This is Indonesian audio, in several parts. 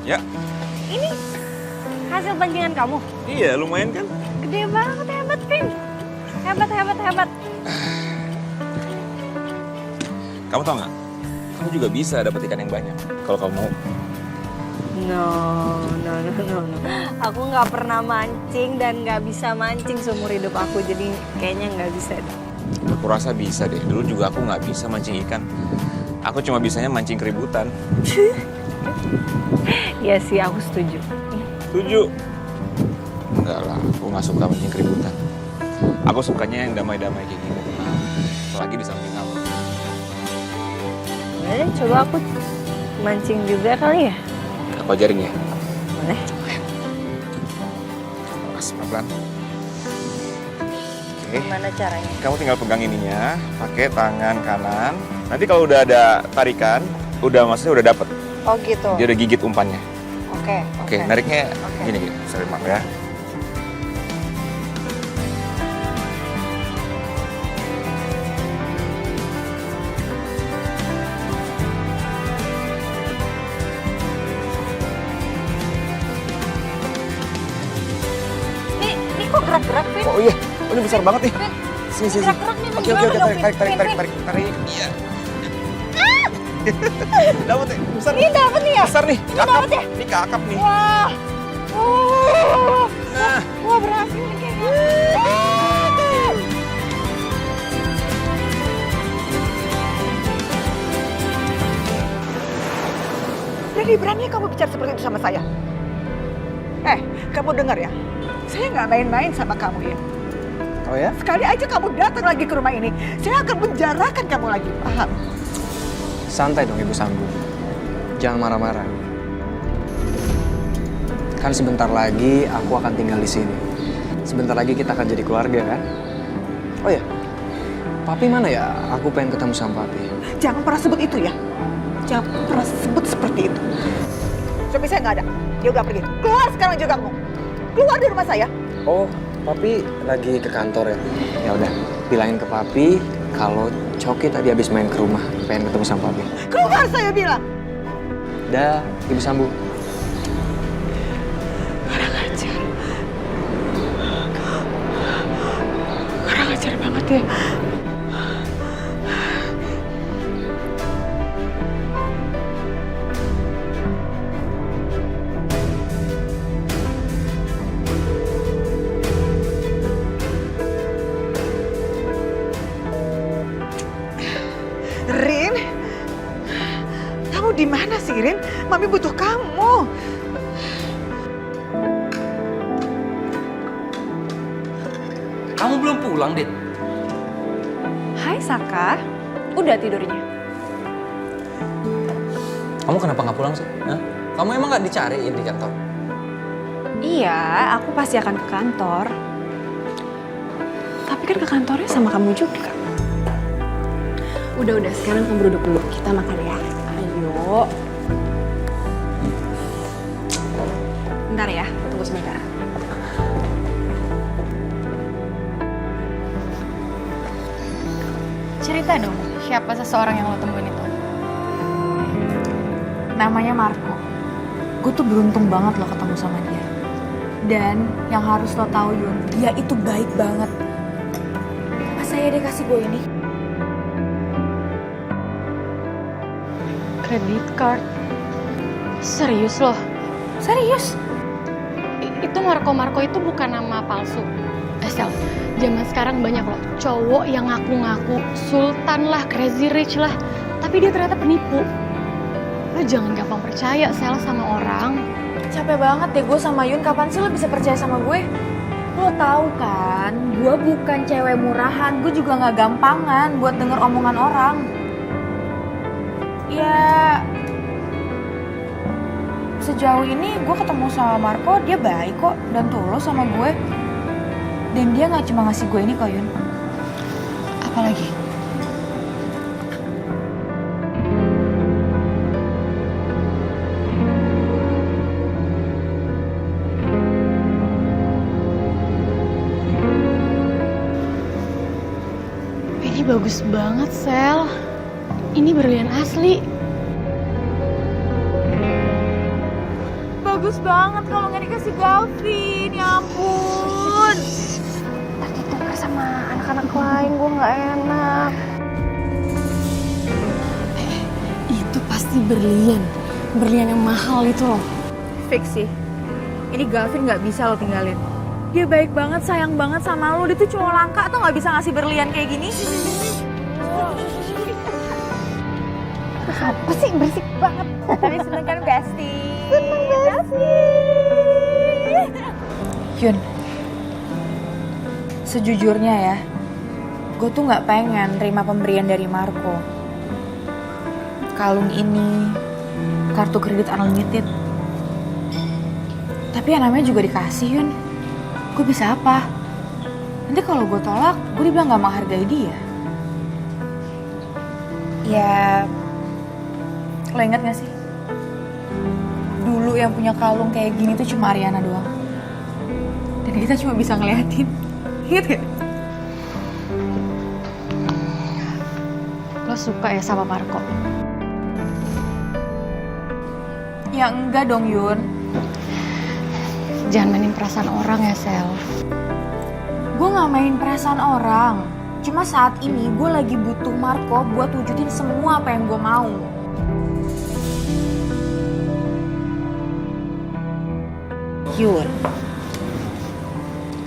Ya. Ini hasil pancingan kamu? Iya, lumayan kan? Gede banget, hebat, Vin. Hebat. Kamu tau nggak? Kamu juga bisa dapet ikan yang banyak kalau kamu mau. No. Aku nggak pernah mancing dan nggak bisa mancing seumur hidup aku, jadi kayaknya nggak bisa deh. Aku rasa bisa deh. Dulu juga aku nggak bisa mancing ikan. Aku cuma bisanya mancing keributan. Iya sih, aku setuju. Setuju? Enggak lah, aku nggak suka mancing keributan. Aku sukanya yang damai-damai kayak gini. Apalagi di samping kamu. Coba aku mancing juga kali ya? Aku ajarin ya. Boleh. Mas, pelan-pelan. Oke. Gimana caranya? Kamu tinggal pegang ininya, pakai tangan kanan. Nanti kalau udah ada tarikan, maksudnya udah dapet. Oh gitu. Dia udah gigit umpannya. Oke. Nariknya Oke. gini. Sorry, maaf ya. Ini kok gerak-gerak, Vin? Oh iya, ini besar banget nih. Vin, Sini. gerak-gerak nih. Oke, gimana dong, tarik. Vin? Iya. Dapat nih, besar. Ini dapet nih ya? Besar nih, Ini kakap. dapet ya? Ini kakap nih. Wah. Nah. Wah, berhasil nih kayaknya. Berani-beraninya kamu bicara seperti itu sama saya. Kamu dengar ya? Saya nggak main-main sama kamu ya. Oh ya? Sekali aja kamu datang lagi ke rumah ini, saya akan penjarakan kamu lagi, paham? Santai dong Ibu Sambu. Jangan marah-marah. Kan sebentar lagi aku akan tinggal di sini. Sebentar lagi kita akan jadi keluarga kan? Oh ya, Papi mana ya? Aku pengen ketemu sama Papi. Jangan pernah sebut itu ya. Jangan pernah sebut seperti itu. Suami saya nggak ada. Dia udah pergi. Keluar sekarang juga kamu. Keluar dari rumah saya. Oh, Papi lagi ke kantor ya? Ya udah, bilangin ke Papi kalau Coki tadi habis main ke rumah, pengen ketemu sama Papi. Keluar saya bilang. Dah, Ibu Sambu. Kurang ajar. Kurang ajar banget ya. Rin, kamu di mana sih, Rin? Mami butuh kamu. Kamu belum pulang, Dit? Hai, Saka. Udah tidurnya? Kamu kenapa nggak pulang sih? Hah? Kamu emang nggak dicariin di kantor? Iya, aku pasti akan ke kantor. Tapi kan ke kantornya sama kamu juga. Udah, sekarang kamu duduk dulu. Kita makan ya. Ayo. Bentar ya, tunggu sebentar. Cerita dong, siapa seseorang yang lo temuin itu? Namanya Marco. Gue tuh beruntung banget lo ketemu sama dia. Dan yang harus lo tahu Yun, dia itu baik banget. Masa ya dia kasih gue ini? Credit card? Serius loh? Serius? Itu Marco itu bukan nama palsu. Sel, zaman sekarang banyak loh cowok yang ngaku-ngaku sultan lah, crazy rich lah, tapi dia ternyata penipu. Lo jangan gampang percaya Sel sama orang. Capek banget deh gue sama Yun, kapan sih lo bisa percaya sama gue? Lo tahu kan, gue bukan cewek murahan, gue juga gak gampangan buat denger omongan orang. Ya, sejauh ini gue ketemu sama Marco, dia baik kok dan tulus sama gue. Dan dia gak cuma ngasih gue ini kok Yun. Apalagi? Ini bagus banget, Sel. Ini berlian asli. bagus banget kalau nggak dikasih Gavin, ya ampun. Ntar ditukar sama anak-anak lain, gue nggak enak. Itu pasti berlian. Berlian yang mahal itu loh. Fix sih. Ini Gavin nggak bisa lo tinggalin. Dia baik banget, sayang banget sama lo. Dia tuh cowok langka tuh nggak bisa ngasih berlian kayak gini. Apa sih berisik banget. Tapi seneng kan Besti? Seneng Besti. Yun, sejujurnya ya, gue tuh nggak pengen terima pemberian dari Marco. Kalung ini, kartu kredit unlimited. Tapi yang namanya juga dikasih, Yun. Gue bisa apa? Nanti kalau gue tolak, gue dibilang gak menghargai dia. Ya, lo inget gak sih? Dulu yang punya kalung kayak gini tuh cuma Ariana doang. Dan kita cuma bisa ngeliatin. Ingat gak? Lo suka ya sama Marco? Ya enggak dong, Yun. Jangan mainin perasaan orang ya, Sel. Gue gak main perasaan orang. Cuma saat ini gue lagi butuh Marco buat wujudin semua apa yang gue mau. Yun,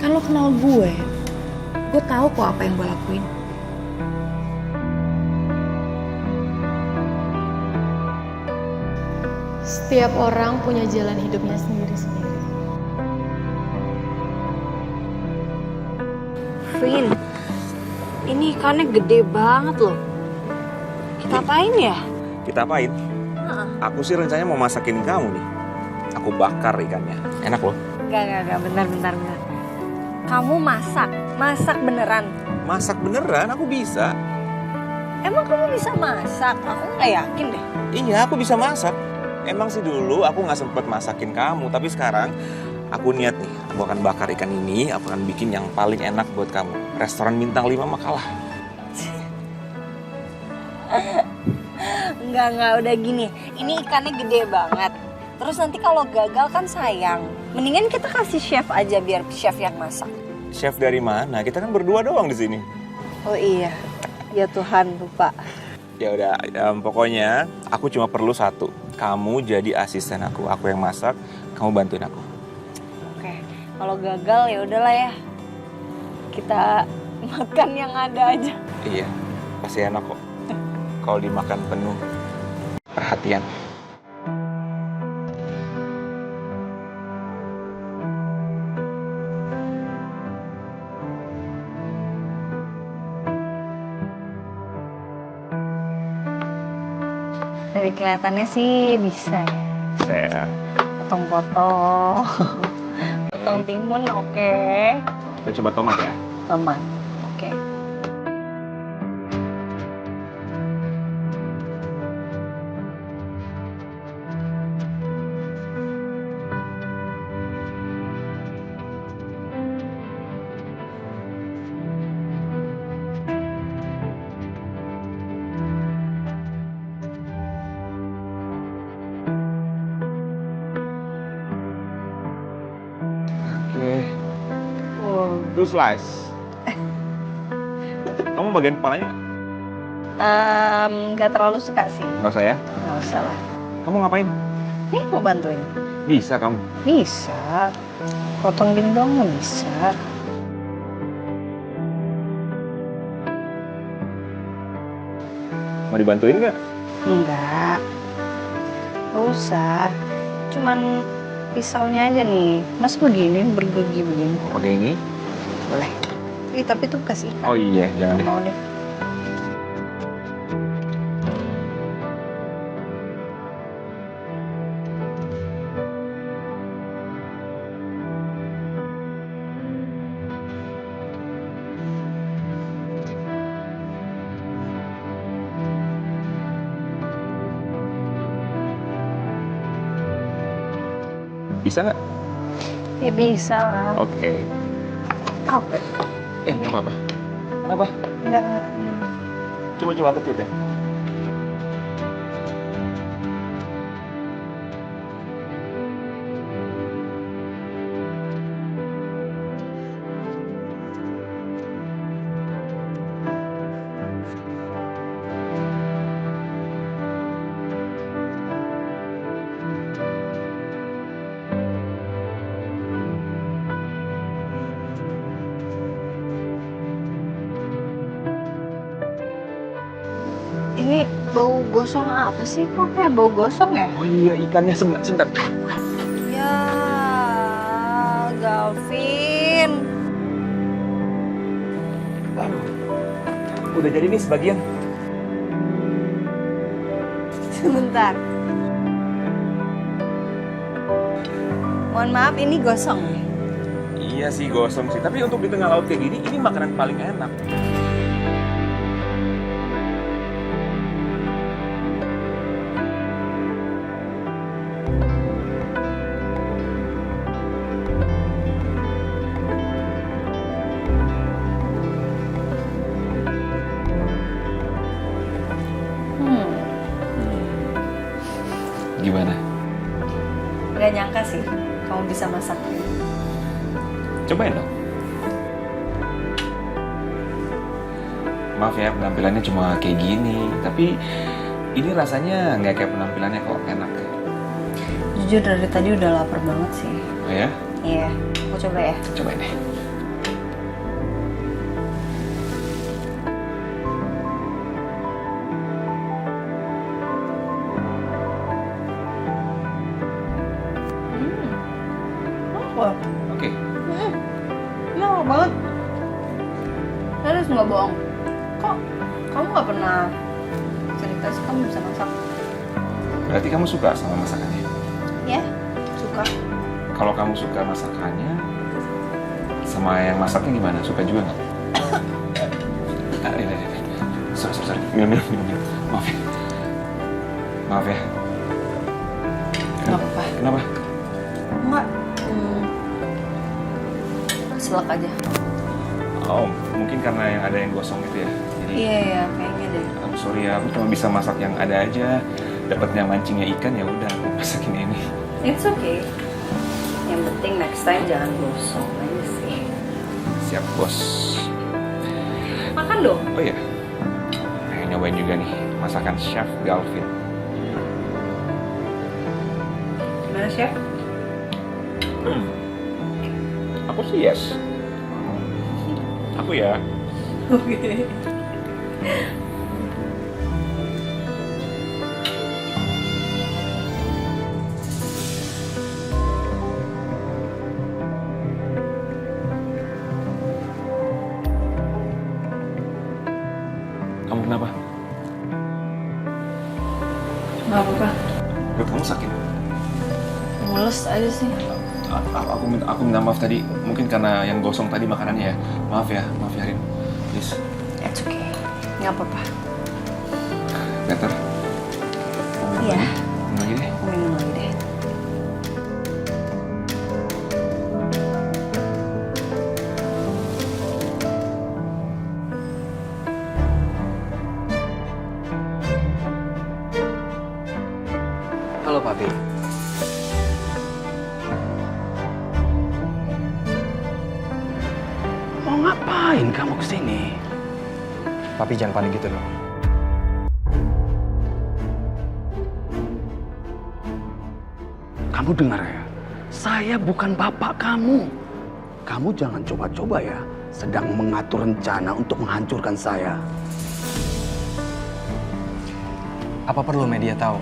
kan lo kenal gue tahu kok apa yang gue lakuin. Setiap orang punya jalan hidupnya sendiri-sendiri. Vin, ini ikannya gede banget loh. Kita apain ya? Kita apain? Aku sih rencananya mau masakin kamu nih. Aku bakar ikannya. Enak loh. Enggak, bentar. Kamu masak beneran. Masak beneran, aku bisa. Emang kamu bisa masak? Aku nggak yakin deh. Iya, aku bisa masak. Emang sih dulu aku nggak sempet masakin kamu, tapi sekarang aku niat nih, aku akan bakar ikan ini, aku akan bikin yang paling enak buat kamu. Restoran bintang 5 mah kalah. Enggak, udah gini. Ini ikannya gede banget. Terus nanti kalau gagal kan sayang. Mendingan kita kasih chef aja biar chef yang masak. Chef dari mana? Kita kan berdua doang di sini. Oh iya, ya Tuhan lupa. Ya udah, pokoknya aku cuma perlu satu. Kamu jadi asisten aku yang masak, kamu bantuin aku. Oke, kalau gagal ya udahlah ya. Kita makan yang ada aja. Iya, pasti enak kok. Kalau dimakan penuh perhatian. Dari kelihatannya sih bisa ya. Saya Potong-potong. Potong timun oke. kita coba tomat ya. Tomat. Oke. Two slice. Kamu bagian kepalanya Nggak terlalu suka sih. nggak usah ya? Nggak usah lah. Kamu ngapain? Nih mau bantuin. Bisa kamu. Bisa. Potong gini dong nggak bisa. Mau dibantuin nggak? Enggak. Nggak usah. Cuman pisaunya aja nih. Mas begini bergigi begini. Pakai ini? Boleh. Tapi tuh kasih ikan. Oh iya, jangan deh. Mau deh. Bisa nggak? Ya bisa lah. Oke. Apa? Nggak apa-apa. Kenapa? Enggak. Coba ketit ya. Bau gosong apa sih? Kok kayak bau gosong ya? Oh iya, ikannya sebentar. Ya, Galvin. Udah jadi nih sebagian. Sebentar. Mohon maaf, ini gosong. Iya sih gosong sih, tapi untuk di tengah laut kayak gini, ini makanan paling enak. Gimana? Gak nyangka sih kamu bisa masak. Cobain dong. Maaf ya penampilannya cuma kayak gini, tapi ini rasanya nggak kayak penampilannya kok, enak. Jujur dari tadi udah lapar banget sih. Oh ya? Iya, aku coba ya. Cobain deh. Wah, Oke. enak banget. Serius nggak bohong. Kok kamu nggak pernah cerita sih kamu bisa masak? Berarti kamu suka sama masakannya? Ya, suka. Kalau kamu suka masakannya, sama yang masaknya gimana? Suka juga nggak? Ini. Sorry. Minum. Maaf ya. Maaf ya. Nggak apa-apa. Kenapa? Enggak. Keselak aja. Oh, mungkin karena yang ada yang gosong itu ya. Jadi, Iya, kayaknya deh. sorry ya, aku cuma bisa masak yang ada aja. Dapatnya mancingnya ikan ya udah, aku masakin ini. It's okay. Yang penting next time jangan gosong aja sih. Siap, bos. Makan dong. Oh iya, pengen nyobain juga nih masakan Chef Galvin. Gimana, Chef? Aku sih yes. Aku ya. Oke. Kamu kenapa? Nggak apa-apa. Perut kamu sakit? Mules aja sih. Aku minta maaf tadi. Mungkin karena yang gosong tadi makanannya ya. Maaf ya Rin. Please. It's okay. Nggak apa-apa. Better. Iya. Minum lagi deh. Aku minum lagi deh. Halo, Papi. Mau ngapain kamu kesini? Papi jangan panik gitu dong. Kamu dengar ya? Saya bukan bapak kamu. Kamu jangan coba-coba ya, sedang mengatur rencana untuk menghancurkan saya. Apa perlu media tahu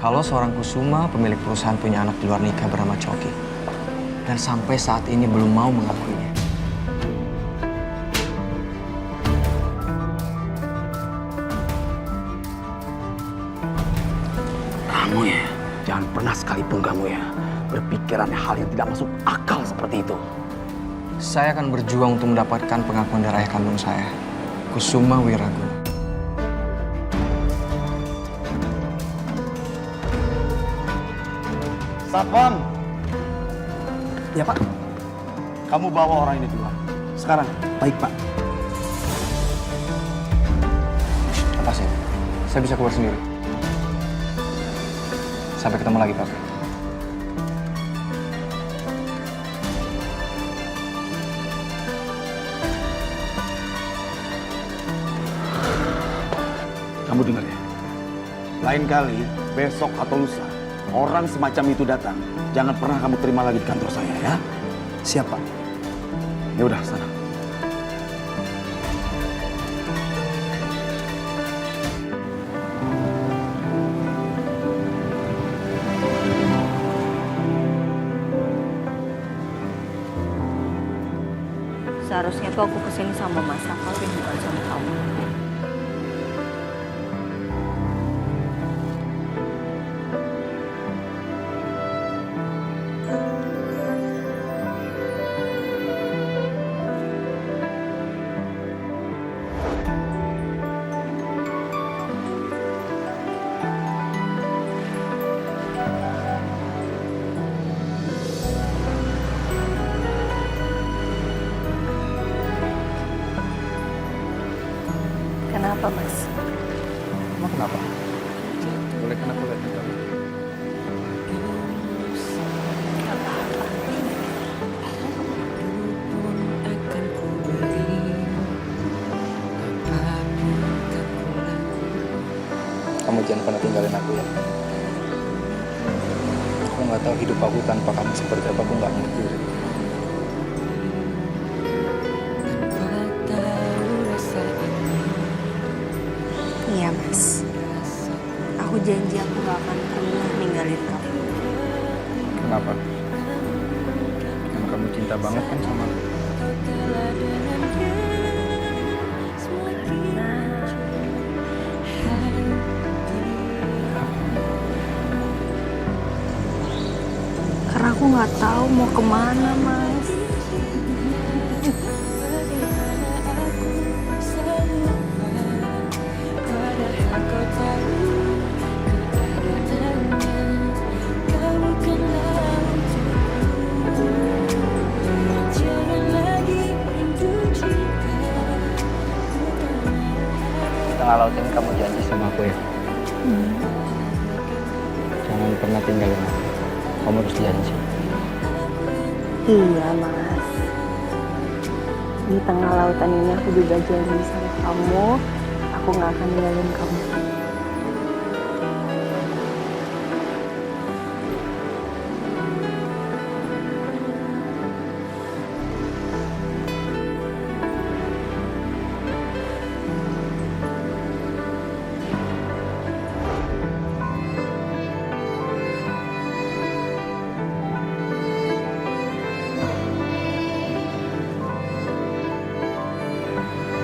kalau seorang Kusuma pemilik perusahaan punya anak di luar nikah bernama Coki dan sampai saat ini belum mau mengakuinya? Kamu ya, jangan pernah sekalipun kamu ya berpikiran hal yang tidak masuk akal seperti itu. Saya akan berjuang untuk mendapatkan pengakuan dari ayah kandung saya, Kusuma Wiraguna. Satpam. Ya Pak. Kamu bawa orang ini keluar. Sekarang. Baik Pak. Lepasin. Saya bisa keluar sendiri. Sampai ketemu lagi, Pak. Kamu dengar ya. Lain kali, besok atau lusa, orang semacam itu datang, jangan pernah kamu terima lagi di kantor saya ya. Siap Pak. Ya udah sana. Seharusnya tuh aku kesini sama Mas Saka, tapi bukan sama kamu. Kenapa, Mas? Emang kenapa? Boleh kan aku lihat kamu? Kamu jangan pernah tinggalin aku ya. Aku nggak tahu hidup aku tanpa kamu seperti apa, aku nggak ngerti. Iya, Mas. Aku janji aku gak akan pernah ninggalin kamu. Kenapa? Karena kamu cinta banget kan sama aku. Karena aku nggak tahu mau kemana, Mas. Tengah laut ini kamu janji sama aku ya? Jangan pernah tinggalin aku. Kamu harus janji. Iya, Mas. Di tengah lautan ini aku juga janji sama kamu, aku nggak akan ninggalin kamu.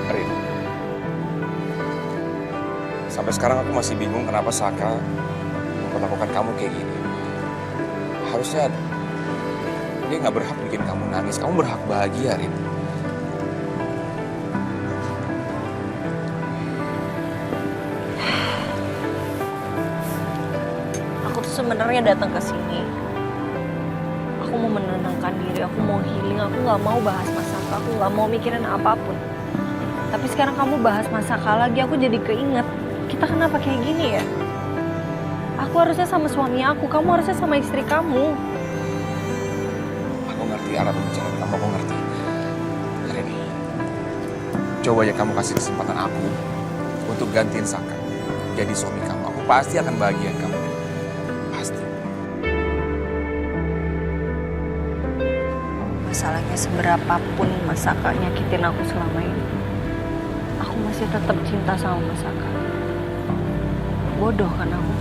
Rin, sampai sekarang aku masih bingung kenapa Saka memperlakukan kamu kayak gini. Harusnya dia nggak berhak bikin kamu nangis. Kamu berhak bahagia, Rin. Aku tuh sebenarnya datang ke sini. Aku mau menenangkan diri, aku mau healing, aku nggak mau bahas Masaka, aku nggak mau mikirin apapun. Tapi sekarang kamu bahas Masaka lagi, aku jadi keinget. Kita kenapa kayak gini ya? Aku harusnya sama suami aku, kamu harusnya sama istri kamu. Aku ngerti arah pembicaraan kamu, aku ngerti. Rin, coba aja kamu kasih kesempatan aku untuk gantiin Saka jadi suami kamu. Aku pasti akan bahagiain kamu. Pasti. Masalahnya seberapapun Masaka nyakitin aku selama ini, aku masih tetap cinta sama Masaka. Bodoh kan aku?